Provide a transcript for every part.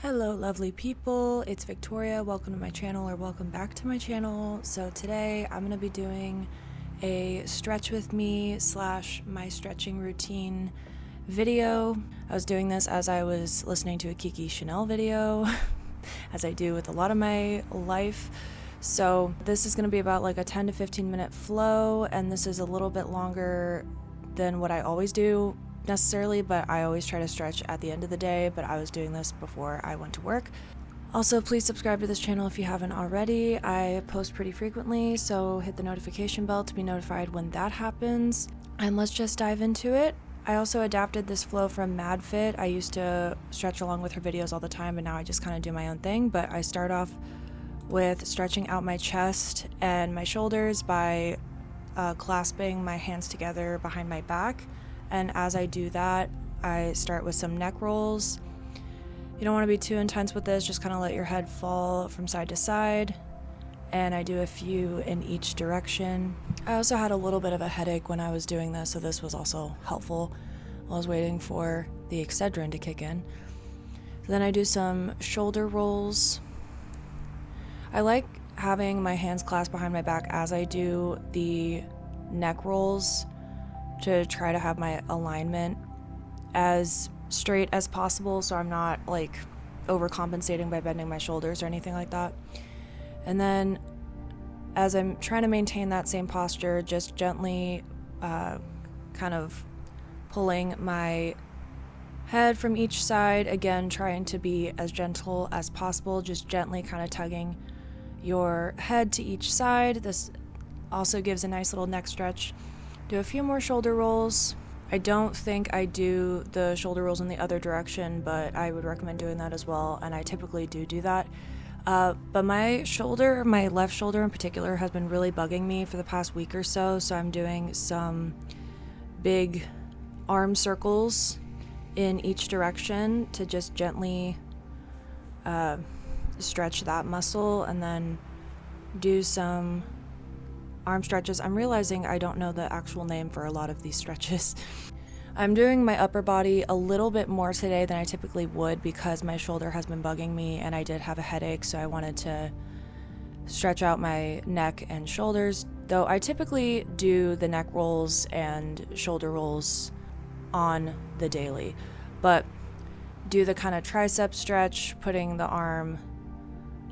Hello lovely people, it's Victoria. Welcome to my channel, or welcome back to my channel. So today I'm going to be doing a stretch with me / my stretching routine video. I was doing this as I was listening to a Kiki Chanel video, as I do with a lot of my life. So this is going to be about like a 10 to 15 minute flow, and this is a little bit longer than what I always do necessarily, but I always try to stretch at the end of the day, but I was doing this before I went to work. Also, please subscribe to this channel if you haven't already. I post pretty frequently, so hit the notification bell to be notified when that happens. And let's just dive into it. I also adapted this flow from MadFit. I used to stretch along with her videos all the time, and now I just kind of do my own thing, but I start off with stretching out my chest and my shoulders by clasping my hands together behind my back. And as I do that, I start with some neck rolls. You don't want to be too intense with this, just kind of let your head fall from side to side. And I do a few in each direction. I also had a little bit of a headache when I was doing this, so this was also helpful while I was waiting for the Excedrin to kick in. Then I do some shoulder rolls. I like having my hands clasped behind my back as I do the neck rolls, to try to have my alignment as straight as possible, so I'm not like overcompensating by bending my shoulders or anything like that. And then as I'm trying to maintain that same posture, just gently kind of pulling my head from each side, again trying to be as gentle as possible, just gently kind of tugging your head to each side. This also gives a nice little neck stretch. Do a few more shoulder rolls. I don't think I do the shoulder rolls in the other direction, but I would recommend doing that as well, and I typically do that. But my left shoulder in particular, has been really bugging me for the past week or so, so I'm doing some big arm circles in each direction to just gently stretch that muscle, and then do some arm stretches. I'm realizing I don't know the actual name for a lot of these stretches. I'm doing my upper body a little bit more today than I typically would because my shoulder has been bugging me and I did have a headache, so I wanted to stretch out my neck and shoulders, though I typically do the neck rolls and shoulder rolls on the daily. But do the kind of tricep stretch, putting the arm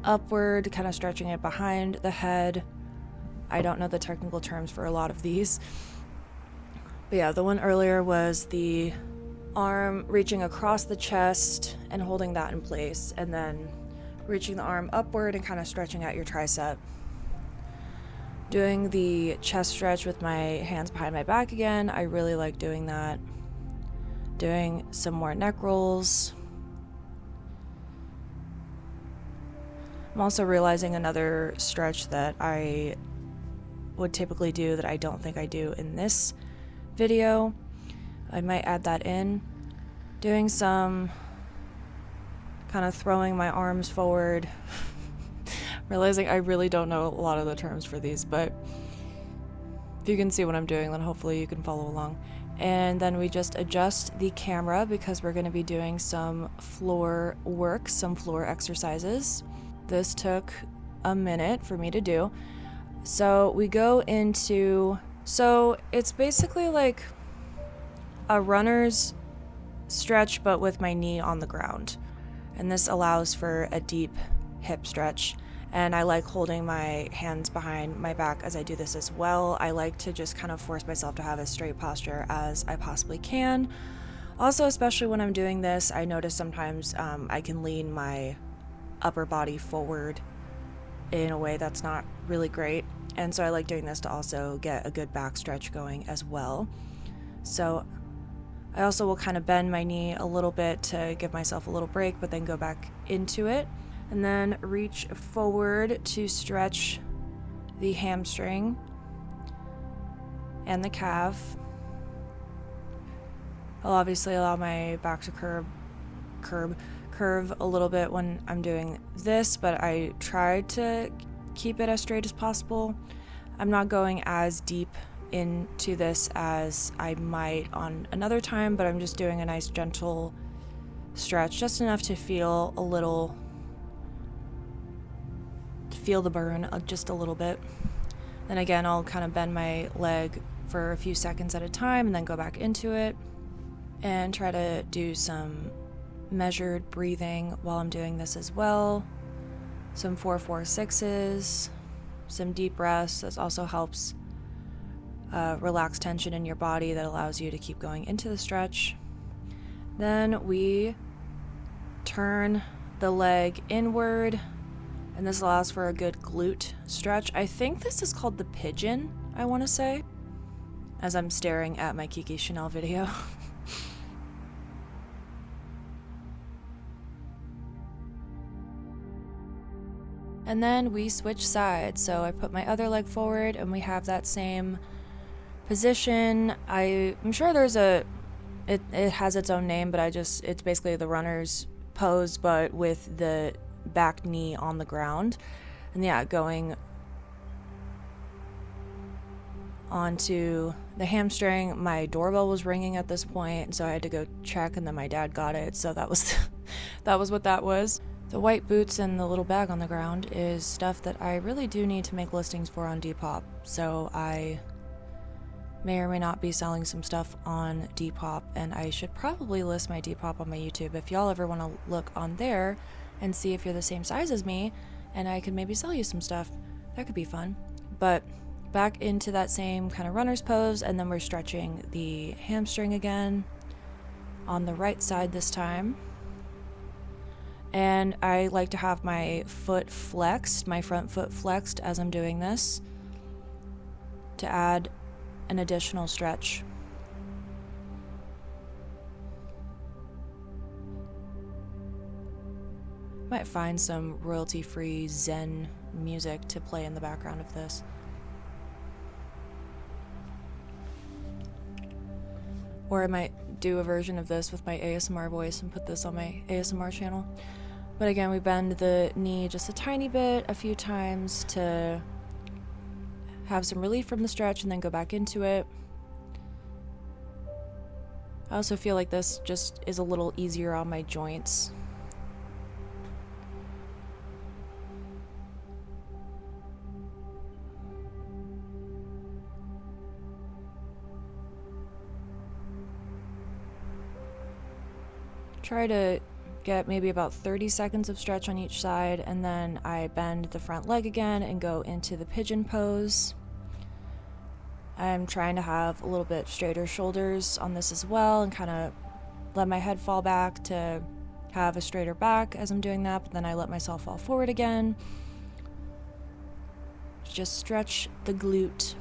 upward, kind of stretching it behind the head. I don't know the technical terms for a lot of these. But yeah, the one earlier was the arm reaching across the chest and holding that in place, and then reaching the arm upward and kind of stretching out your tricep. Doing the chest stretch with my hands behind my back again. I really like doing that. Doing some more neck rolls. I'm also realizing another stretch that I would typically do that I don't think I do in this video. I might add that in. Doing some kind of throwing my arms forward. Realizing I really don't know a lot of the terms for these, but if you can see what I'm doing, then hopefully you can follow along. And then we just adjust the camera because we're going to be doing some floor work, some floor exercises. This took a minute for me to do. So we go into, so it's basically like a runner's stretch, but with my knee on the ground. And this allows for a deep hip stretch. And I like holding my hands behind my back as I do this as well. I like to just kind of force myself to have as straight posture as I possibly can. Also, especially when I'm doing this, I notice sometimes I can lean my upper body forward in a way that's not really great, and so I like doing this to also get a good back stretch going as well. So I also will kind of bend my knee a little bit to give myself a little break, but then go back into it, and then reach forward to stretch the hamstring and the calf. I'll obviously allow my back to curve a little bit when I'm doing this, but I try to keep it as straight as possible. I'm not going as deep into this as I might on another time, but I'm just doing a nice gentle stretch, just enough to feel the burn just a little bit. Then again, I'll kind of bend my leg for a few seconds at a time and then go back into it and try to do some measured breathing while I'm doing this as well. Some 4-4-6s, some deep breaths. This also helps relax tension in your body that allows you to keep going into the stretch. Then we turn the leg inward, and this allows for a good glute stretch. I think this is called the pigeon, I want to say, as I'm staring at my Kiki Chanel video. And then we switch sides. So I put my other leg forward and we have that same position. I'm sure there's it has its own name, but it's basically the runner's pose, but with the back knee on the ground. And yeah, going onto the hamstring. My doorbell was ringing at this point, so I had to go check, and then my dad got it. So that was what that was. The white boots and the little bag on the ground is stuff that I really do need to make listings for on Depop. So I may or may not be selling some stuff on Depop, and I should probably list my Depop on my YouTube. If y'all ever want to look on there and see if you're the same size as me, and I could maybe sell you some stuff, that could be fun. But back into that same kind of runner's pose, and then we're stretching the hamstring again on the right side this time. And I like to have my foot flexed, my front foot flexed as I'm doing this to add an additional stretch. Might find some royalty-free Zen music to play in the background of this. Or I might do a version of this with my ASMR voice and put this on my ASMR channel. But again, we bend the knee just a tiny bit, a few times to have some relief from the stretch and then go back into it. I also feel like this just is a little easier on my joints. Try to get maybe about 30 seconds of stretch on each side, and then I bend the front leg again and go into the pigeon pose. I'm trying to have a little bit straighter shoulders on this as well, and kind of let my head fall back to have a straighter back as I'm doing that, but then I let myself fall forward again. Just stretch the glute.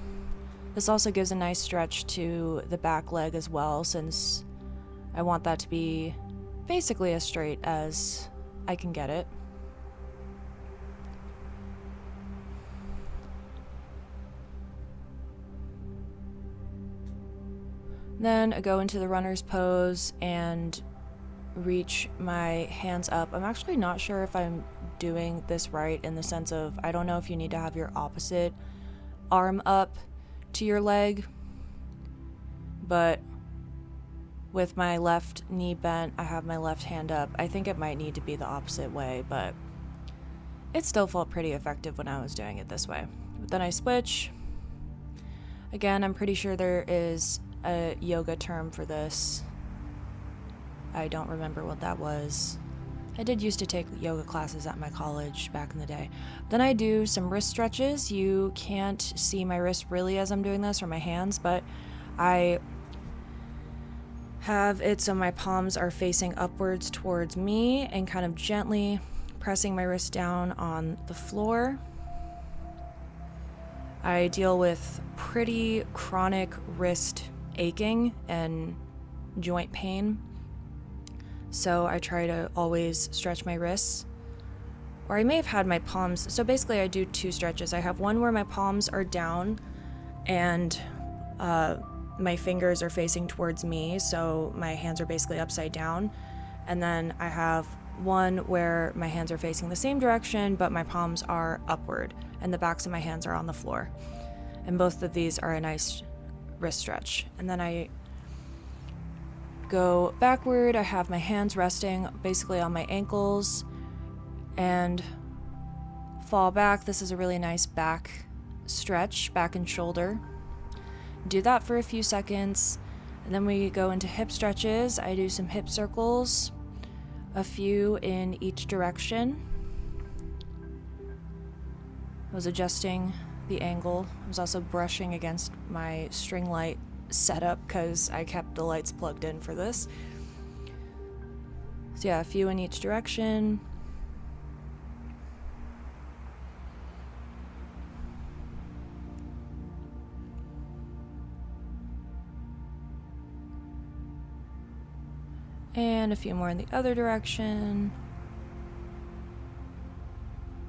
This also gives a nice stretch to the back leg as well, since I want that to be basically as straight as I can get it. Then I go into the runner's pose and reach my hands up. I'm actually not sure if I'm doing this right, in the sense of, I don't know if you need to have your opposite arm up to your leg, but with my left knee bent, I have my left hand up. I think it might need to be the opposite way, but it still felt pretty effective when I was doing it this way. But then I switch. Again, I'm pretty sure there is a yoga term for this. I don't remember what that was. I did used to take yoga classes at my college back in the day. Then I do some wrist stretches. You can't see my wrist really as I'm doing this, or my hands, but I have it so my palms are facing upwards towards me and kind of gently pressing my wrist down on the floor. I deal with pretty chronic wrist aching and joint pain, so I try to always stretch my wrists. Or I may have had my palms, so basically I do two stretches. I have one where my palms are down and my fingers are facing towards me, so my hands are basically upside down. And then I have one where my hands are facing the same direction, but my palms are upward and the backs of my hands are on the floor. And both of these are a nice wrist stretch. And then I go backward. I have my hands resting basically on my ankles and fall back. This is a really nice back stretch, back and shoulder. Do that for a few seconds, and then we go into hip stretches. I do some hip circles, a few in each direction. I was adjusting the angle. I was also brushing against my string light setup because I kept the lights plugged in for this. So yeah, a few in each direction. And a few more in the other direction.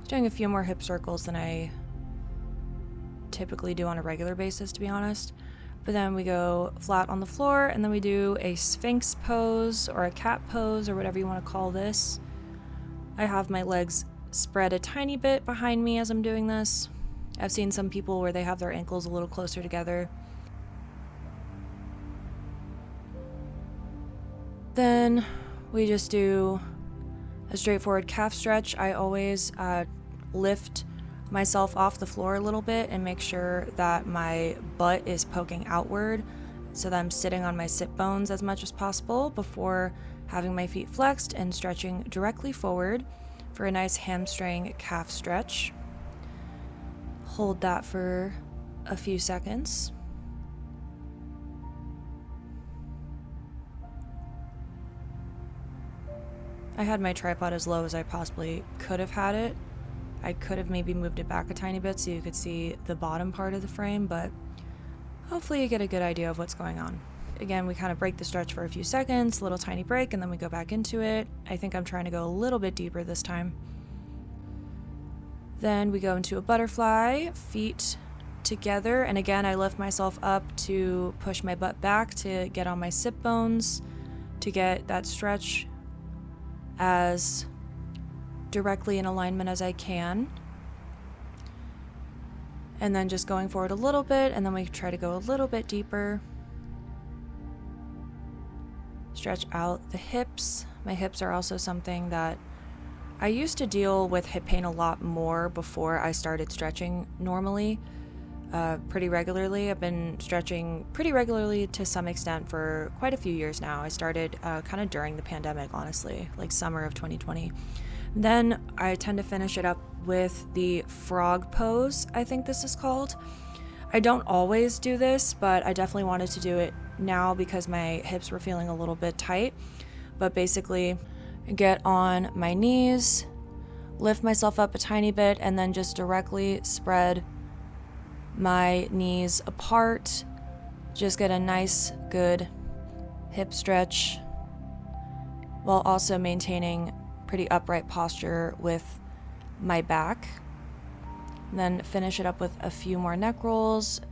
Doing a few more hip circles than I typically do on a regular basis, to be honest. But then we go flat on the floor, and then we do a sphinx pose or a cat pose or whatever you want to call this. I have my legs spread a tiny bit behind me as I'm doing this. I've seen some people where they have their ankles a little closer together. Then we just do a straightforward calf stretch. I always lift myself off the floor a little bit and make sure that my butt is poking outward so that I'm sitting on my sit bones as much as possible before having my feet flexed and stretching directly forward for a nice hamstring calf stretch. Hold that for a few seconds. I had my tripod as low as I possibly could have had it. I could have maybe moved it back a tiny bit so you could see the bottom part of the frame, but hopefully you get a good idea of what's going on. Again, we kind of break the stretch for a few seconds, a little tiny break, and then we go back into it. I think I'm trying to go a little bit deeper this time. Then we go into a butterfly, feet together, and again I lift myself up to push my butt back to get on my sit bones, to get that stretch as directly in alignment as I can. And then just going forward a little bit, and then we try to go a little bit deeper. Stretch out the hips. My hips are also something that I used to deal with hip pain a lot more before I started stretching normally, pretty regularly. I've been stretching pretty regularly to some extent for quite a few years now. I started kind of during the pandemic, honestly, like summer of 2020. Then I tend to finish it up with the frog pose, I think this is called. I don't always do this, but I definitely wanted to do it now because my hips were feeling a little bit tight. But basically, get on my knees, lift myself up a tiny bit, and then just directly spread my knees apart. Just get a nice, good hip stretch while also maintaining pretty upright posture with my back. And then finish it up with a few more neck rolls.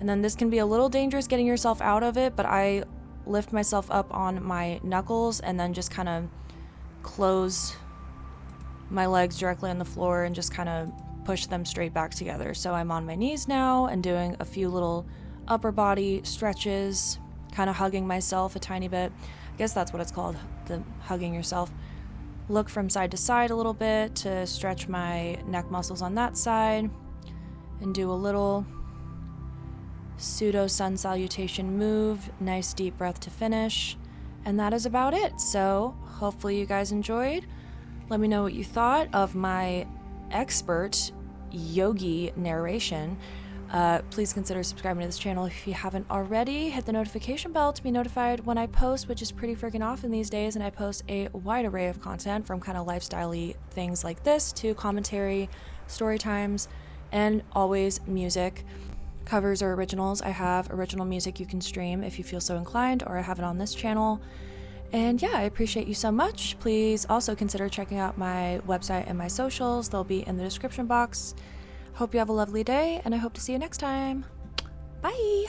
And then this can be a little dangerous getting yourself out of it, but I lift myself up on my knuckles and then just kind of close my legs directly on the floor and just kind of push them straight back together. So I'm on my knees now and doing a few little upper body stretches, kind of hugging myself a tiny bit. I guess that's what it's called, the hugging yourself. Look from side to side a little bit to stretch my neck muscles on that side, and do a little pseudo sun salutation move. Nice deep breath to finish. And that is about it. So hopefully you guys enjoyed. Let me know what you thought of my expert yogi narration. Please consider subscribing to this channel if you haven't already. Hit the notification bell to be notified when I post, which is pretty freaking often these days, and I post a wide array of content from kind of lifestyle-y things like this to commentary, story times, and always music. Covers or originals. I have original music you can stream if you feel so inclined, or I have it on this channel. And yeah, I appreciate you so much. Please also consider checking out my website and my socials. They'll be in the description box. Hope you have a lovely day, and I hope to see you next time. Bye!